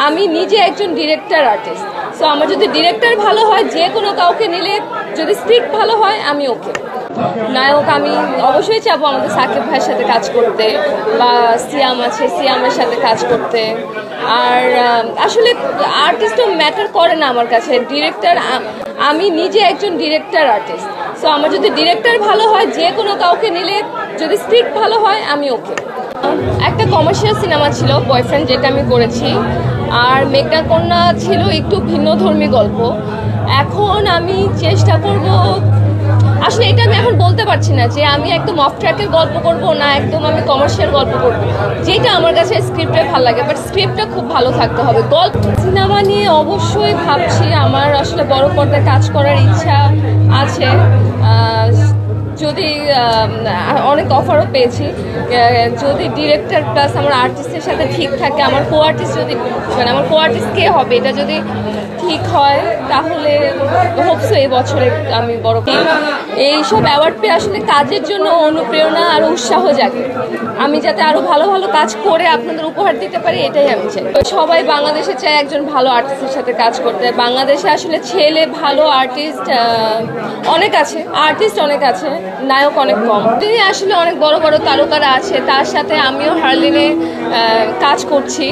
আমি নিজে একজন ডিরেক্টর আর্টিস্ট। সো আমার যদি ডিরেক্টর ভালো হয়, যে কোনো কাউকে নিলে যদি স্ক্রিপ্ট ভালো হয় আমি ওকে। নায়ক আমি অবশ্যই চাবো আমাদের সাকিব ভাইয়ের সাথে কাজ করতে, বা সিয়াম আছে সিয়ামের সাথে কাজ করতে। আর আসলে আর্টিস্টও ম্যাটার করে না আমার কাছে, ডিরেক্টর। আমি নিজে একজন ডিরেক্টর আর্টিস্ট। সো আমার যদি ডিরেক্টর ভালো হয়, যে কোনো কাউকে নিলে যদি স্ক্রিপ্ট ভালো হয় আমি ওকে। একটা কমার্শিয়াল সিনেমা ছিল বয়ফ্রেন্ড, যেটা আমি করেছি। আর মেঘনা কন্যা ছিল একটু ভিন্নধর্মী গল্প। এখন আমি চেষ্টা করব, আসলে এটা আমি এখন বলতে পারছি না যে আমি একদম অফ ট্র্যাকের গল্প করব না একদম আমি কমার্শিয়াল গল্প করব, যেটা আমার কাছে স্ক্রিপ্টে ভালো লাগে। বাট স্ক্রিপ্টটা খুব ভালো থাকতে হবে। গল্প সিনেমা নিয়ে অবশ্যই ভাবছি। আমার আসলে বড় পর্দায় কাজ করার ইচ্ছা আছে। যদি অনেক অফারও পেয়েছি, যদি ডিরেক্টর প্লাস আমার আর্টিস্টের সাথে ঠিক থাকে, আমার কো আর্টিস্ট যদি মানে আমার কো আর্টিস্ট কে হবে এটা যদি ঠিক হয়, তাহলে হোপসো এই বছরে আমি বড় এইসব অ্যাওয়ার্ড পেয়ে আসলে কাজের জন্য অনুপ্রেরণা আর উৎসাহ জাগে। আমি যাতে আরও ভালো ভালো কাজ করে আপনাদের উপহার দিতে পারি, এটাই আমি চাই। সবাই বাংলাদেশে চায় একজন ভালো আর্টিস্টের সাথে কাজ করতে। বাংলাদেশে আসলে ছেলে ভালো আর্টিস্ট অনেক আছে, আর্টিস্ট অনেক আছে, নায়ক অনেক কম। তিনি আসলে অনেক বড় বড় তারকারা আছে, তার সাথে আমিও হারলিনে কাজ করছি।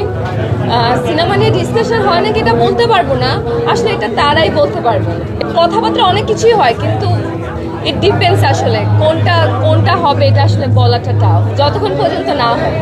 সিনেমা নিয়ে ডিসকাশন হয় নাকি এটা বলতে পারবো না, আসলে এটা তারাই বলতে পারবে। কথাবার্তা অনেক কিছুই হয়, কিন্তু ইট ডিপেন্ডস আসলে কোনটা হবে এটা আসলে বলাটা টাফ যতক্ষণ পর্যন্ত না হয়।